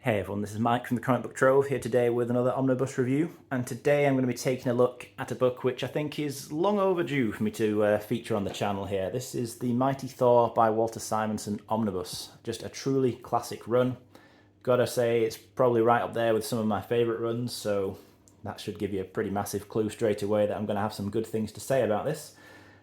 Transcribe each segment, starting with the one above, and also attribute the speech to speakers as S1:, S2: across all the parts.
S1: Hey everyone, this is Mike from the Comic Book Trove here today with another Omnibus review, and today I'm going to be taking a look at a book which I think is long overdue for me to feature on the channel here. This is the Mighty Thor by Walter Simonson Omnibus. Just a truly classic run. Gotta say, it's probably right up there with some of my favourite runs, so that should give you a pretty massive clue straight away that I'm going to have some good things to say about this.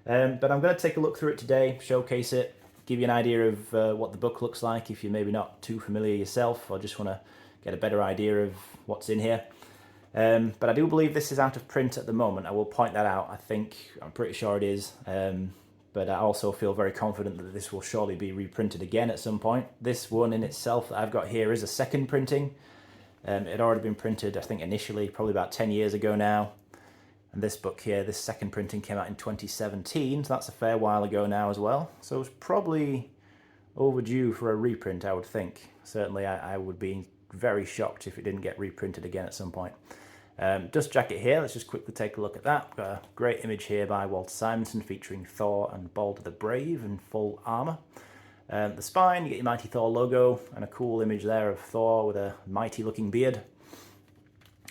S1: But I'm going to take a look through it today, showcase it, give you an idea of what the book looks like if you're maybe not too familiar yourself or just want to get a better idea of what's in here. But I do believe this is out of print at the moment. I will point that out. I'm pretty sure it is. But I also feel very confident that this will surely be reprinted again at some point. This one in itself that I've got here is a second printing. It had already been printed, I think initially, probably about 10 years ago now. And this book here, this second printing came out in 2017, so that's a fair while ago now as well. So it's probably overdue for a reprint, I would think. Certainly I would be very shocked if it didn't get reprinted again at some point. Dust jacket here, let's just quickly take a look at that. Got a great image here by Walter Simonson featuring Thor and Balder the Brave in full armour. The spine, you get your Mighty Thor logo and a cool image there of Thor with a mighty looking beard.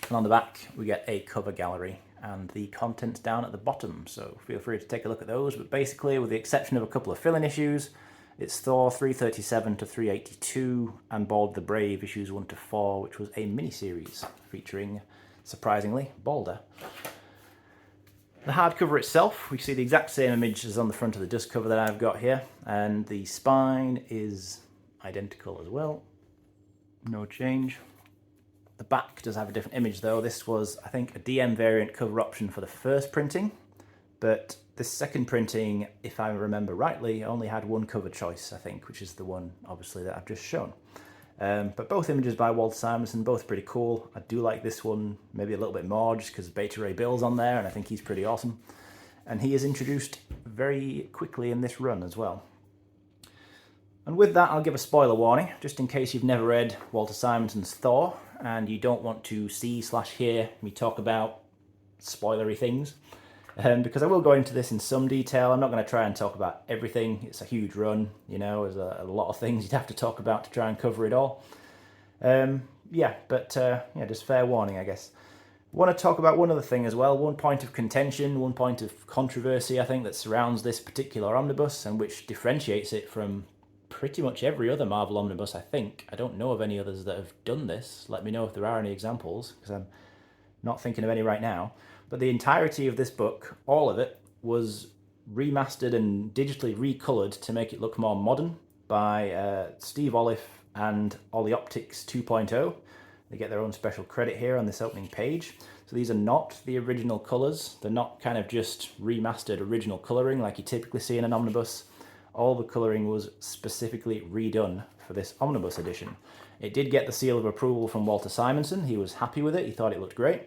S1: And on the back we get a cover gallery and the contents down at the bottom, so feel free to take a look at those. But basically, with the exception of a couple of fill-in issues, it's Thor 337 to 382 and Balder the Brave issues 1 to 4, which was a mini-series featuring, surprisingly, Balder. The hardcover itself, we see the exact same image as on the front of the dust cover that I've got here, and the spine is identical as well, no change. The back does have a different image though. This was, I think, a DM variant cover option for the first printing, but this second printing, if I remember rightly, only had one cover choice, I think, which is the one, obviously, that I've just shown. But both images by Walter Simonson, both pretty cool. I do like this one maybe a little bit more just because Beta Ray Bill's on there, and I think he's pretty awesome. And he is introduced very quickly in this run as well. And with that, I'll give a spoiler warning, just in case you've never read Walter Simonson's Thor, and you don't want to see/hear me talk about spoilery things, because I will go into this in some detail. I'm not going to try and talk about everything. It's a huge run, you know, there's a lot of things you'd have to talk about to try and cover it all. Just fair warning, I guess. I want to talk about one other thing as well, one point of contention, one point of controversy, I think, that surrounds this particular omnibus and which differentiates it from pretty much every other Marvel Omnibus, I think. I don't know of any others that have done this. Let me know if there are any examples, because I'm not thinking of any right now. But the entirety of this book, all of it, was remastered and digitally recolored to make it look more modern by Steve Oliff and Optics 2.0. They get their own special credit here on this opening page. So these are not the original colours. They're not kind of just remastered original colouring like you typically see in an omnibus. All the colouring was specifically redone for this omnibus edition. It did get the seal of approval from Walter Simonson. He was happy with it. He thought it looked great.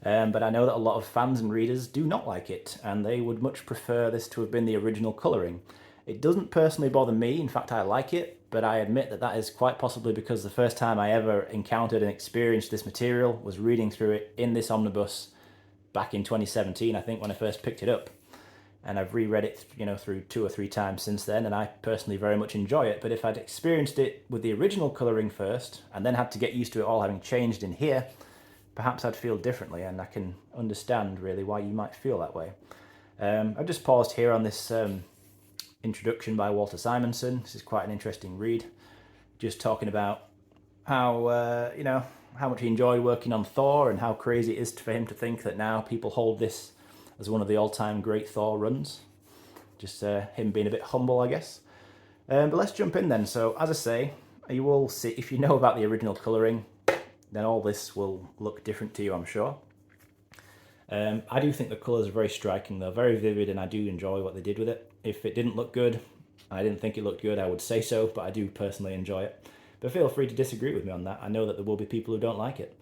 S1: But I know that a lot of fans and readers do not like it, and they would much prefer this to have been the original colouring. It doesn't personally bother me. In fact, I like it, but I admit that that is quite possibly because the first time I ever encountered and experienced this material was reading through it in this omnibus back in 2017, I think, when I first picked it up. And I've reread it, through 2 or 3 times since then, and I personally very much enjoy it. But if I'd experienced it with the original colouring first, and then had to get used to it all having changed in here, perhaps I'd feel differently, and I can understand really why you might feel that way. I've just paused here on this introduction by Walter Simonson. This is quite an interesting read, just talking about how, how much he enjoyed working on Thor, and how crazy it is for him to think that now people hold this as one of the all-time great Thor runs. Just him being a bit humble, I guess. But let's jump in then. So, as I say, you will see, if you know about the original colouring, then all this will look different to you, I'm sure. I do think the colours are very striking, though, very vivid, and I do enjoy what they did with it. If it didn't look good, I didn't think it looked good, I would say so, but I do personally enjoy it. But feel free to disagree with me on that. I know that there will be people who don't like it.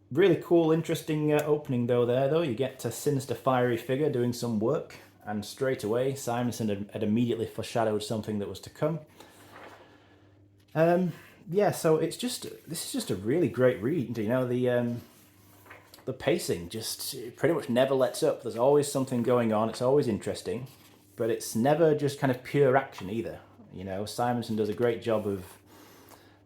S1: Really cool, interesting opening though. You get a sinister, fiery figure doing some work, and straight away Simonson had immediately foreshadowed something that was to come. So this is just a really great read. The pacing just pretty much never lets up. There's always something going on. It's always interesting, but it's never just kind of pure action either. Simonson does a great job of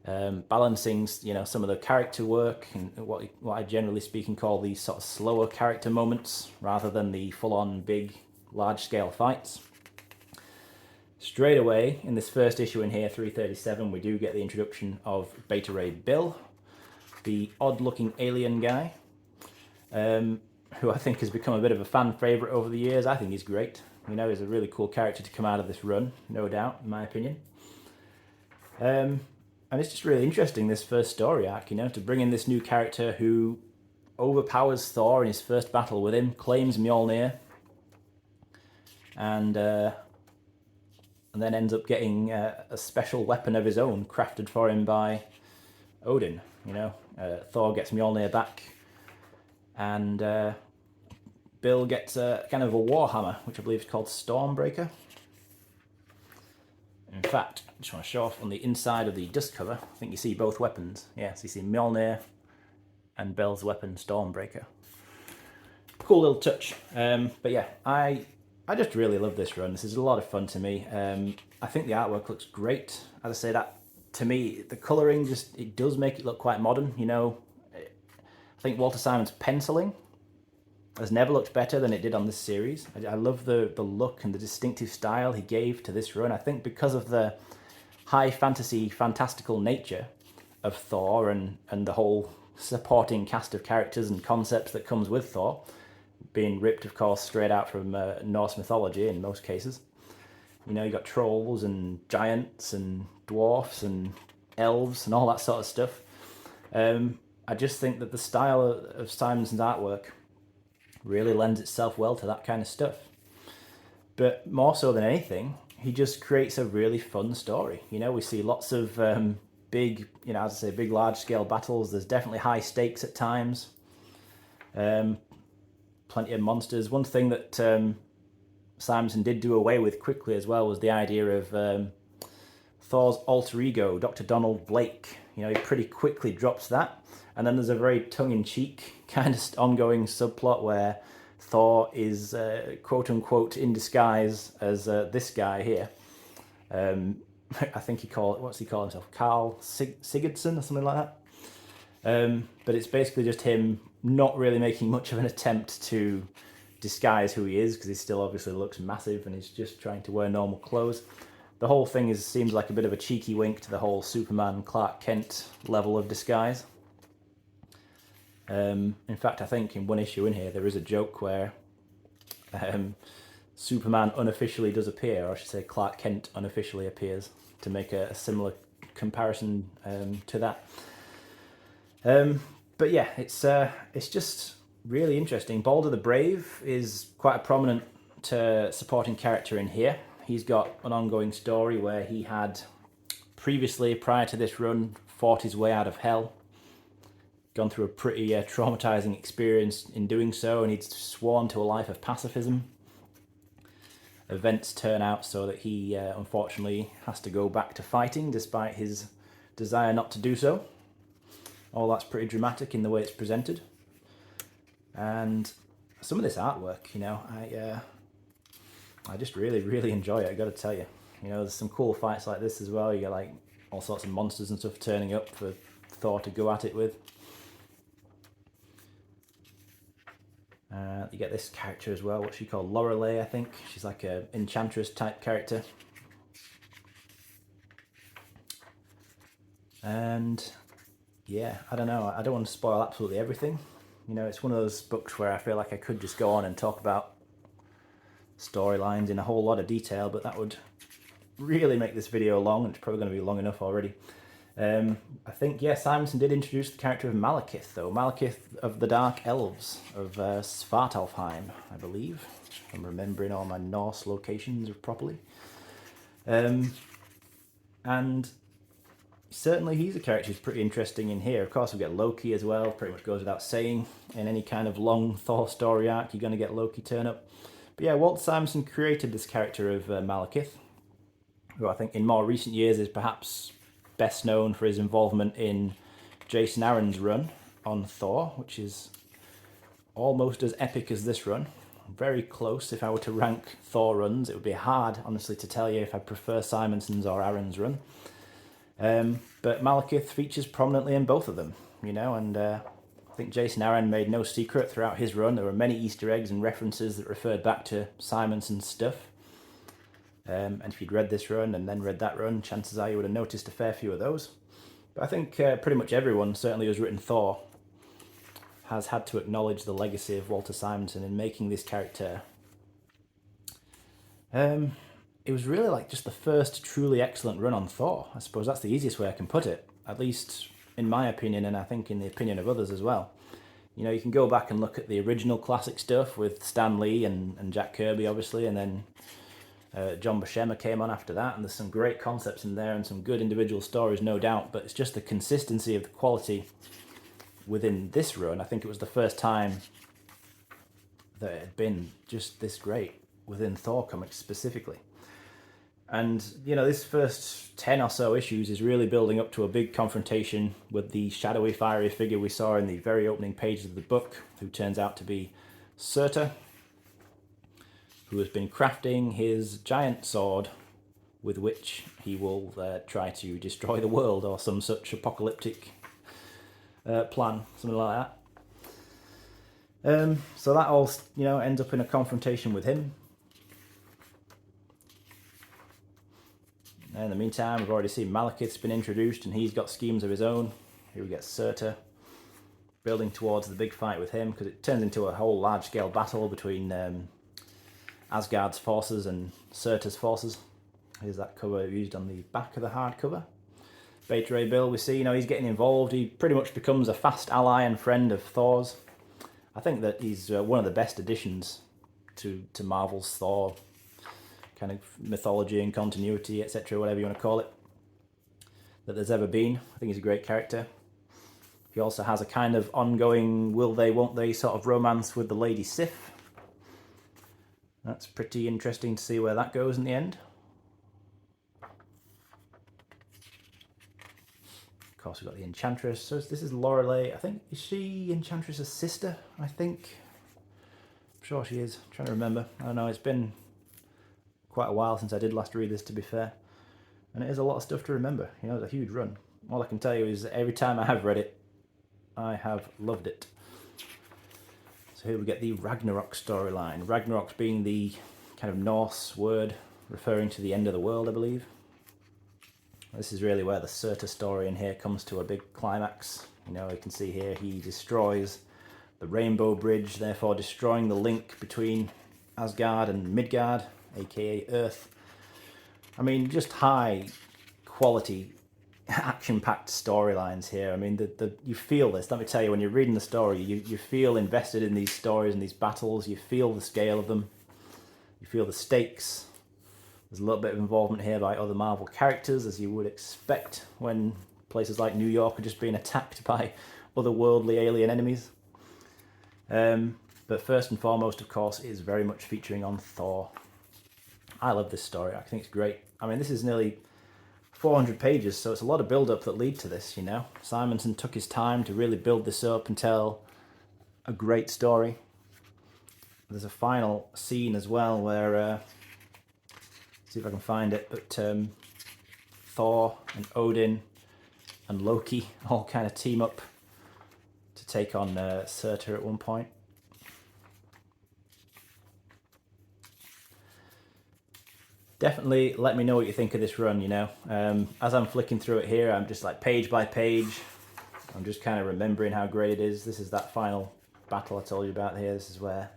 S1: balancing, some of the character work and what I generally speaking call these sort of slower character moments rather than the full-on big, large-scale fights. Straight away, in this first issue in here, 337, we do get the introduction of Beta Ray Bill, the odd-looking alien guy, who I think has become a bit of a fan favourite over the years. I think he's great. He's a really cool character to come out of this run, no doubt, in my opinion. And it's just really interesting, this first story arc, to bring in this new character who overpowers Thor in his first battle with him, claims Mjolnir, and then ends up getting a special weapon of his own crafted for him by Odin. Thor gets Mjolnir back, and Bill gets kind of a warhammer, which I believe is called Stormbreaker. In fact, I just want to show off on the inside of the dust cover, I think you see both weapons. Yeah, so you see Mjolnir and Bill's weapon, Stormbreaker. Cool little touch. But yeah, I just really love this run. This is a lot of fun to me. I think the artwork looks great. As I say, that to me, the colouring it does make it look quite modern. I think Walter Simon's penciling has never looked better than it did on this series. I love the look and the distinctive style he gave to this run. I think because of the high fantasy, fantastical nature of Thor and the whole supporting cast of characters and concepts that comes with Thor, being ripped, of course, straight out from Norse mythology in most cases. You got trolls and giants and dwarfs and elves and all that sort of stuff. I just think that the style of Simonson's artwork really lends itself well to that kind of stuff. But more so than anything, he just creates a really fun story. We see lots of big, as I say, big large-scale battles. There's definitely high stakes at times. Plenty of monsters. One thing that Simonson did do away with quickly as well was the idea of Thor's alter ego, Dr. Donald Blake. He pretty quickly drops that. And then there's a very tongue-in-cheek kind of ongoing subplot where Thor is quote-unquote in disguise as this guy here. I think what's he call himself? Carl Sigurdsson or something like that. But it's basically just him not really making much of an attempt to disguise who he is, because he still obviously looks massive and he's just trying to wear normal clothes. The whole thing seems like a bit of a cheeky wink to the whole Superman Clark Kent level of disguise. In fact, I think in one issue in here there is a joke where Superman unofficially does appear, or I should say Clark Kent unofficially appears, to make a similar comparison to that. But yeah, it's just really interesting. Balder the Brave is quite a prominent supporting character in here. He's got an ongoing story where he had previously, prior to this run, fought his way out of hell. Gone through a pretty traumatizing experience in doing so, and he'd sworn to a life of pacifism. Events turn out so that he unfortunately has to go back to fighting despite his desire not to do so. All that's pretty dramatic in the way it's presented. And some of this artwork, I just really, really enjoy it, I gotta tell you. There's some cool fights like this as well. You get like all sorts of monsters and stuff turning up for Thor to go at it with. You get this character as well, what's she called? Lorelei, I think. She's like a Enchantress type character. And yeah, I don't know. I don't want to spoil absolutely everything. It's one of those books where I feel like I could just go on and talk about storylines in a whole lot of detail, but that would really make this video long, and it's probably going to be long enough already. I think, yeah, Simonson did introduce the character of Malekith, though. Malekith of the Dark Elves of Svartalfheim, I believe, if I'm remembering all my Norse locations properly. And certainly he's a character who's pretty interesting in here. Of course, we get Loki as well, pretty much goes without saying. In any kind of long Thor story arc, you're going to get Loki turn up. But yeah, Walter Simonson created this character of Malekith, who I think in more recent years is perhaps best known for his involvement in Jason Aaron's run on Thor, which is almost as epic as this run. Very close. If I were to rank Thor runs, it would be hard, honestly, to tell you if I prefer Simonson's or Aaron's run. But Malekith features prominently in both of them, you know, and I think Jason Aaron made no secret throughout his run. There were many Easter eggs and references that referred back to Simonson's stuff. And if you'd read this run and then read that run, chances are you would have noticed a fair few of those. But I think pretty much everyone, certainly who's written Thor, has had to acknowledge the legacy of Walter Simonson in making this character. It was really like just the first truly excellent run on Thor. I suppose that's the easiest way I can put it, at least in my opinion, and I think in the opinion of others as well. You know, you can go back and look at the original classic stuff with Stan Lee and Jack Kirby, obviously, and then John Buscema came on after that, and there's some great concepts in there and some good individual stories, no doubt, but it's just the consistency of the quality within this run. I think it was the first time that it had been just this great within Thor comics specifically. And, you know, this first 10 or so issues is really building up to a big confrontation with the shadowy, fiery figure we saw in the very opening pages of the book, who turns out to be Surtur, who has been crafting his giant sword with which he will try to destroy the world, or some such apocalyptic plan, something like that. So that all, you know, ends up in a confrontation with him. In the meantime, we've already seen Malekith's been introduced, and he's got schemes of his own. Here we get Surtur building towards the big fight with him, because it turns into a whole large-scale battle between Asgard's forces and Surtur's forces. Here's that cover used on the back of the hardcover. Beta Ray Bill, we see, you know, he's getting involved. He pretty much becomes a fast ally and friend of Thor's. I think that he's one of the best additions to Marvel's Thor kind of mythology and continuity, etc., whatever you want to call it, that there's ever been. I think he's a great character. He also has a kind of ongoing will they, won't they sort of romance with the Lady Sif. That's pretty interesting to see where that goes in the end. Of course, we've got the Enchantress. So this is Lorelei. I think, is she Enchantress's sister? I think. I'm sure she is. I'm trying to remember. I don't know. It's been quite a while since I did last read this, to be fair. And it is a lot of stuff to remember. You know, it's a huge run. All I can tell you is that every time I have read it, I have loved it. So here we get the Ragnarok storyline. Ragnarok being the kind of Norse word referring to the end of the world, I believe. This is really where the Surtur story in here comes to a big climax. You know, you can see here he destroys the Rainbow Bridge, therefore destroying the link between Asgard and Midgard, aka Earth. I mean, just high quality, action-packed storylines here. I mean, you feel this. Let me tell you, when you're reading the story, you feel invested in these stories and these battles. You feel the scale of them. You feel the stakes. There's a little bit of involvement here by other Marvel characters, as you would expect when places like New York are just being attacked by otherworldly alien enemies. But first and foremost, of course, is very much featuring on Thor. I love this story. I think it's great. I mean, this is nearly 400 pages, so it's a lot of build-up that lead to this, you know. Simonson took his time to really build this up and tell a great story. There's a final scene as well where, see if I can find it, but Thor and Odin and Loki all kind of team up to take on Surtur at one point. Definitely let me know what you think of this run, you know. As I'm flicking through it here, I'm just like page by page. I'm just kind of remembering how great it is. This is that final battle I told you about here. This is where,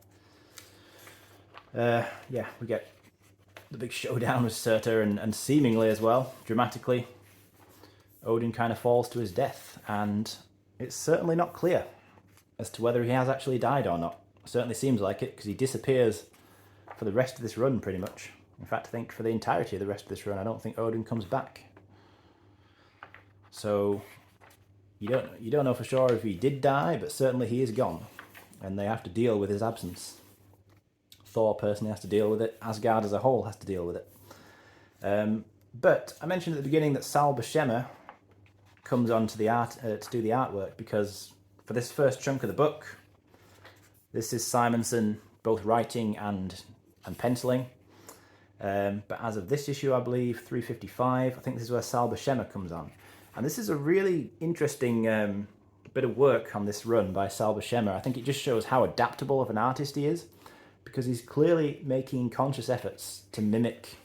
S1: yeah, we get the big showdown with Surtur, and seemingly as well, dramatically, Odin kind of falls to his death, and it's certainly not clear as to whether he has actually died or not. It certainly seems like it, because he disappears for the rest of this run, pretty much. In fact, I think for the entirety of the rest of this run, I don't think Odin comes back. So you don't know for sure if he did die, but certainly he is gone, and they have to deal with his absence. Thor personally has to deal with it. Asgard as a whole has to deal with it. But I mentioned at the beginning that Sal Buscema comes on to the art to do the artwork, because for this first chunk of the book, this is Simonson both writing and penciling. But as of this issue, I believe, 355, I think this is where Sal Buscema comes on. And this is a really interesting bit of work on this run by Sal Buscema. I think it just shows how adaptable of an artist he is, because he's clearly making conscious efforts to mimic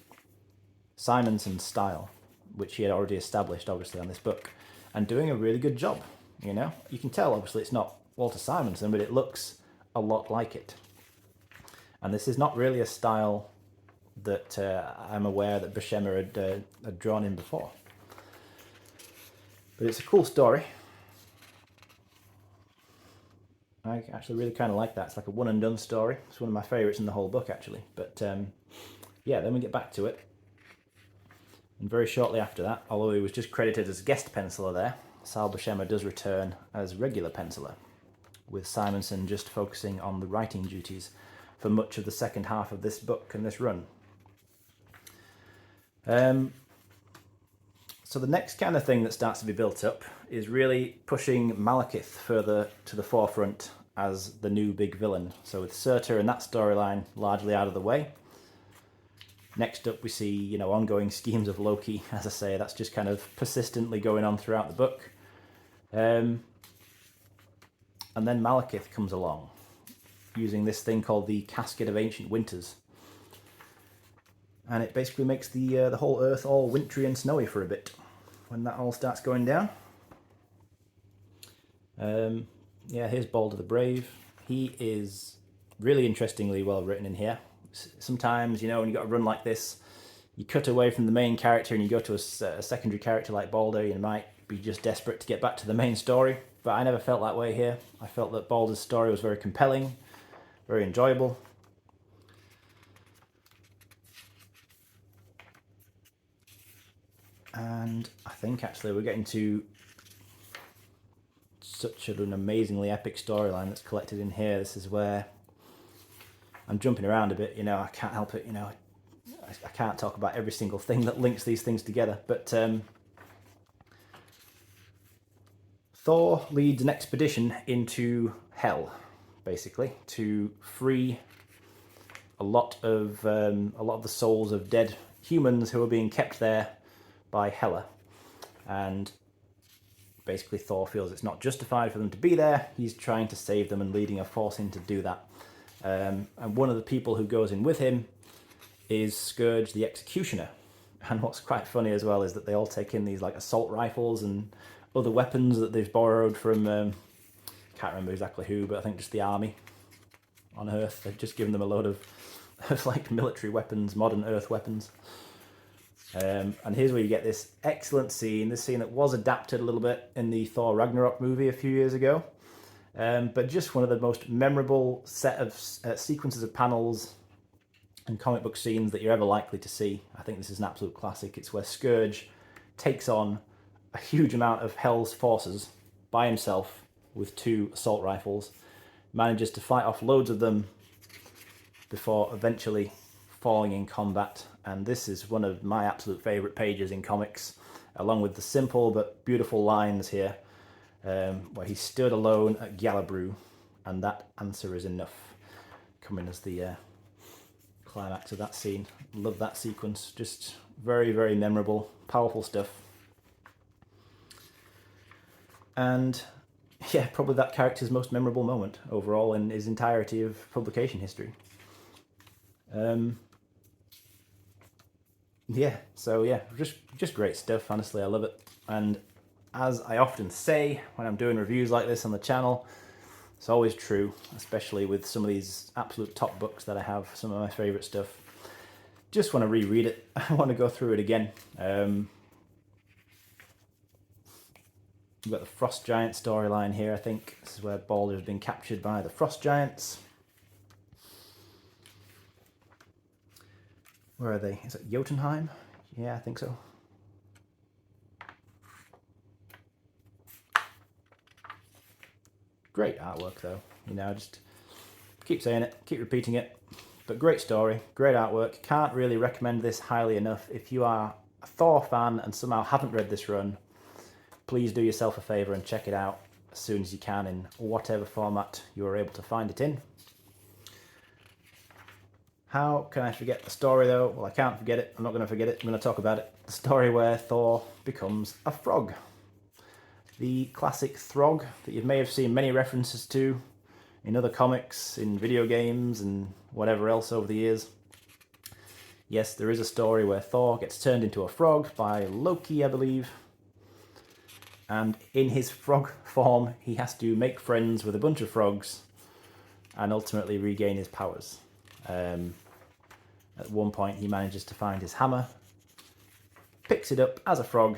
S1: Simonson's style, which he had already established, obviously, on this book, and doing a really good job, you know? You can tell, obviously, it's not Walter Simonson, but it looks a lot like it. And this is not really a style that I'm aware that Buscema had drawn in before. But it's a cool story. I actually really kind of like that. It's like a one and done story. It's one of my favourites in the whole book, actually. But yeah, then we get back to it. And very shortly after that, although he was just credited as guest penciler there, Sal Buscema does return as regular penciler, with Simonson just focusing on the writing duties for much of the second half of this book and this run. So the next kind of thing that starts to be built up is really pushing Malekith further to the forefront as the new big villain. So with Surtur and that storyline largely out of the way, next up we see, you know, ongoing schemes of Loki. As I say, that's just kind of persistently going on throughout the book. And then Malekith comes along, using this thing called the Casket of Ancient Winters. And it basically makes the whole Earth all wintry and snowy for a bit when that all starts going down. Yeah, here's Balder the Brave. He is really interestingly well written in here. Sometimes, you know, when you got a run like this, you cut away from the main character and you go to a secondary character like Balder. You might be just desperate to get back to the main story, but I never felt that way here. I felt that Balder's story was very compelling, very enjoyable. And I think actually we're getting to such an amazingly epic storyline that's collected in here. This is where I'm jumping around a bit, you know, I can't help it, you know. I can't talk about every single thing that links these things together, but Thor leads an expedition into Hell, basically, to free a lot of the souls of dead humans who are being kept there by Hela. And basically Thor feels it's not justified for them to be there. He's trying to save them and leading a force in to do that. And one of the people who goes in with him is Scourge the Executioner. And what's quite funny as well is that they all take in these like assault rifles and other weapons that they've borrowed from, can't remember exactly who, but I think just the army on Earth. They've just given them a load of like military weapons, modern Earth weapons. And here's where you get this excellent scene, this scene that was adapted a little bit in the Thor Ragnarok movie a few years ago. But just one of the most memorable set of sequences of panels and comic book scenes that you're ever likely to see. I think this is an absolute classic. It's where Scourge takes on a huge amount of Hell's forces by himself with 2 assault rifles, manages to fight off loads of them before eventually falling in combat. And this is one of my absolute favourite pages in comics, along with the simple but beautiful lines here, where he stood alone at Gallabrew, and that answer is enough, coming as the climax of that scene. Love that sequence, just very, very memorable, powerful stuff. And yeah, probably that character's most memorable moment overall in his entirety of publication history. Yeah, so yeah, just great stuff. Honestly, I love it. And as I often say when I'm doing reviews like this on the channel, it's always true, especially with some of these absolute top books that I have, some of my favourite stuff. Just want to reread it. I want to go through it again. We've got the Frost Giant storyline here, I think. This is where Balder's been captured by the Frost Giants. Where are they? Is it Jotunheim? Yeah, I think so. Great artwork though, you know, just keep saying it, keep repeating it. But great story, great artwork. Can't really recommend this highly enough. If you are a Thor fan and somehow haven't read this run, please do yourself a favour and check it out as soon as you can in whatever format you are able to find it in. How can I forget the story though? Well, I can't forget it. I'm not going to forget it. I'm going to talk about it. The story where Thor becomes a frog. The classic Throg that you may have seen many references to in other comics, in video games, and whatever else over the years. Yes, there is a story where Thor gets turned into a frog by Loki, I believe. And in his frog form, he has to make friends with a bunch of frogs and ultimately regain his powers. At one point, he manages to find his hammer, picks it up as a frog,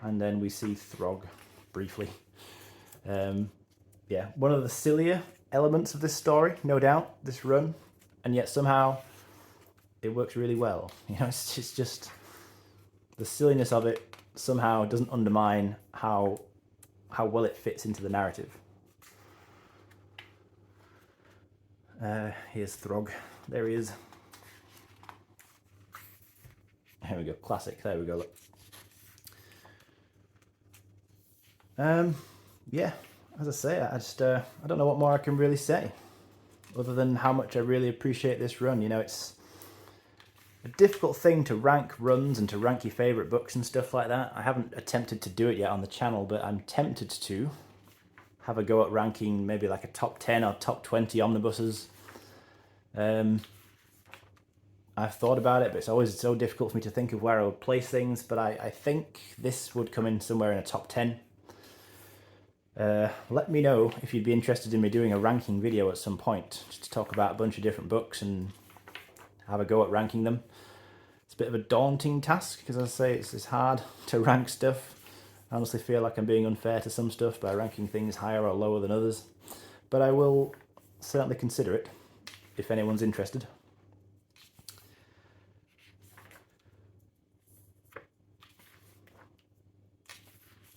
S1: and then we see Throg briefly. Yeah, one of the sillier elements of this story, no doubt, this run, and yet somehow it works really well. You know, it's just the silliness of it somehow doesn't undermine how well it fits into the narrative. Here's Throg. There he is. Here we go. Classic. There we go. Look. Yeah, as I say, I don't know what more I can really say other than how much I really appreciate this run. You know, it's a difficult thing to rank runs and to rank your favourite books and stuff like that. I haven't attempted to do it yet on the channel, but I'm tempted to have a go at ranking maybe like a top 10 or top 20 omnibuses. I've thought about it, but it's always so difficult for me to think of where I would place things, but I think this would come in somewhere in a top 10. Let me know if you'd be interested in me doing a ranking video at some point, just to talk about a bunch of different books and have a go at ranking them. It's a bit of a daunting task, because as I say, it's hard to rank stuff. I honestly feel like I'm being unfair to some stuff by ranking things higher or lower than others, but I will certainly consider it if anyone's interested.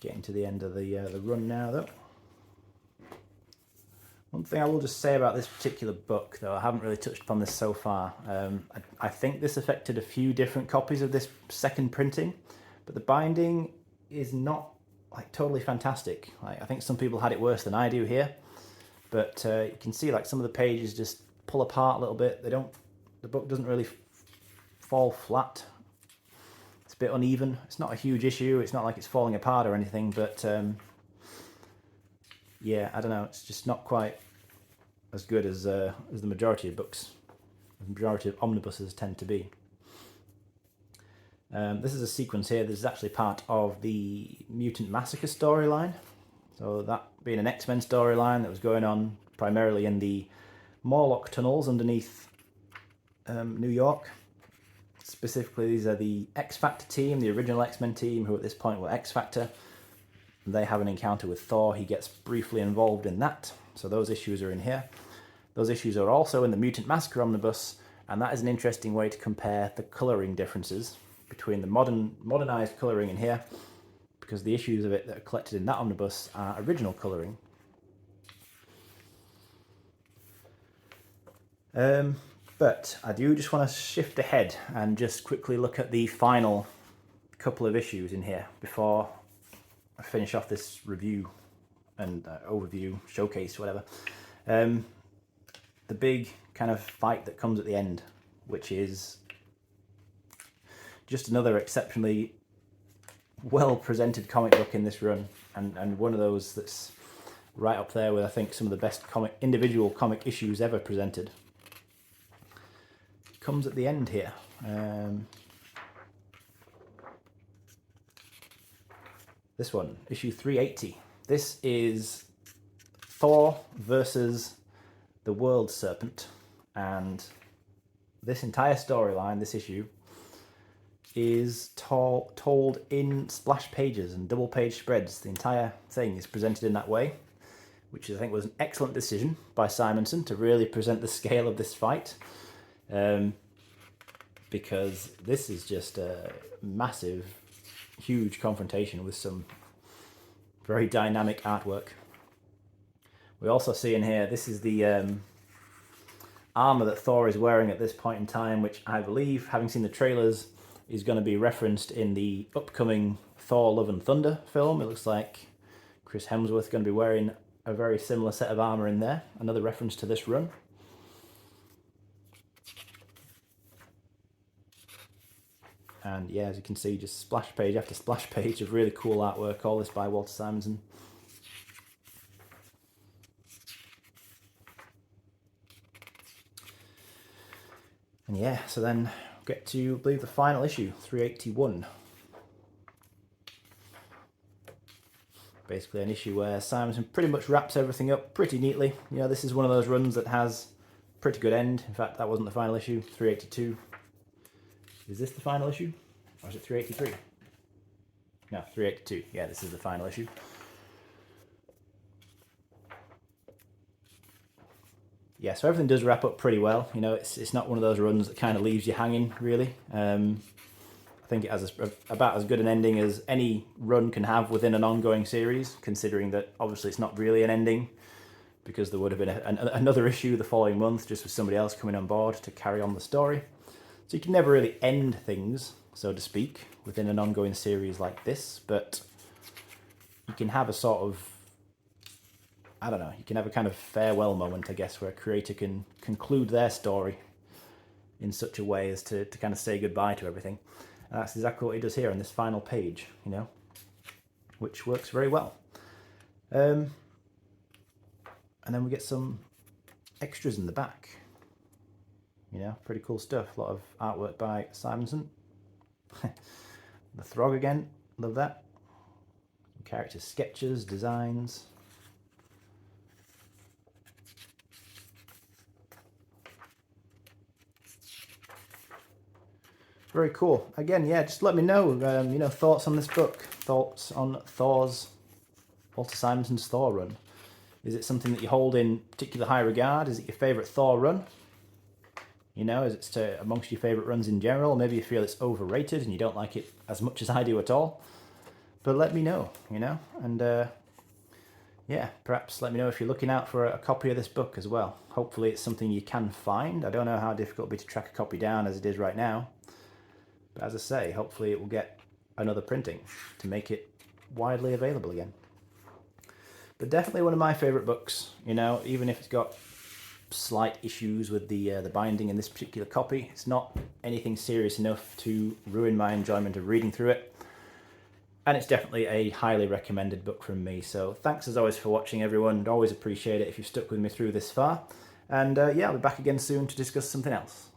S1: Getting to the end of the run now, though. One thing I will just say about this particular book, though, I haven't really touched upon this so far. I think this affected a few different copies of this second printing, but the binding is not like totally fantastic. Like, I think some people had it worse than I do here, but you can see like some of the pages just pull apart a little bit. The book doesn't really fall flat. It's a bit uneven. It's not a huge issue. It's not like it's falling apart or anything, but yeah, I don't know. It's just not quite as good as the majority of books, the majority of omnibuses tend to be. This is a sequence here. This is actually part of the Mutant Massacre storyline. So that being an X-Men storyline that was going on primarily in the Morlock tunnels underneath New York. Specifically, these are the X-Factor team, the original X-Men team, who at this point were X-Factor. They have an encounter with Thor. He gets briefly involved in that. So those issues are in here. Those issues are also in the Mutant Massacre Omnibus, and that is an interesting way to compare the colouring differences between the modernised colouring in here, because the issues of it that are collected in that omnibus are original colouring. But I do just want to shift ahead and just quickly look at the final couple of issues in here before I finish off this review and overview, showcase, whatever. The big kind of fight that comes at the end, which is just another exceptionally well presented comic book in this run, and one of those that's right up there with, I think, some of the best individual comic issues ever presented. Comes at the end here. This one, issue 380. This is Thor versus the World Serpent, and this entire storyline, this issue, is told in splash pages and double page spreads. The entire thing is presented in that way, which I think was an excellent decision by Simonson to really present the scale of this fight. Because this is just a massive, huge confrontation with some very dynamic artwork. We also see in here, this is the armour that Thor is wearing at this point in time, which I believe, having seen the trailers, is going to be referenced in the upcoming Thor Love and Thunder film. It looks like Chris Hemsworth is going to be wearing a very similar set of armour in there. Another reference to this run. And yeah, as you can see, just splash page after splash page of really cool artwork, all this by Walter Simonson. And yeah, so then we'll get to, I believe, the final issue, 381. Basically an issue where Simonson pretty much wraps everything up pretty neatly. You know, this is one of those runs that has a pretty good end. In fact, that wasn't the final issue, 382. Is this the final issue? Or is it 383? No, 382. Yeah, this is the final issue. Yeah, so everything does wrap up pretty well. You know, it's not one of those runs that kind of leaves you hanging, really. I think it has about as good an ending as any run can have within an ongoing series, considering that obviously it's not really an ending, because there would have been another issue the following month just with somebody else coming on board to carry on the story. So you can never really end things, so to speak, within an ongoing series like this, but you can have a sort of, I don't know, you can have a kind of farewell moment, I guess, where a creator can conclude their story in such a way as to kind of say goodbye to everything. And that's exactly what he does here on this final page, you know, which works very well. And then we get some extras in the back. You know, pretty cool stuff. A lot of artwork by Simonson. The Throg again, love that. Character sketches, designs. Very cool. Again, yeah, just let me know, you know, thoughts on this book. Thoughts on Walter Simonson's Thor run. Is it something that you hold in particular high regard? Is it your favourite Thor run? You know, is it amongst your favourite runs in general? Maybe you feel it's overrated and you don't like it as much as I do at all. But let me know, you know, and yeah, perhaps let me know if you're looking out for a copy of this book as well. Hopefully it's something you can find. I don't know how difficult it'll be to track a copy down as it is right now. But as I say, hopefully it will get another printing to make it widely available again. But definitely one of my favourite books, you know, even if it's got slight issues with the binding in this particular copy. It's not anything serious enough to ruin my enjoyment of reading through it. And it's definitely a highly recommended book from me. So thanks as always for watching, everyone. I'd always appreciate it if you've stuck with me through this far. And yeah, I'll be back again soon to discuss something else.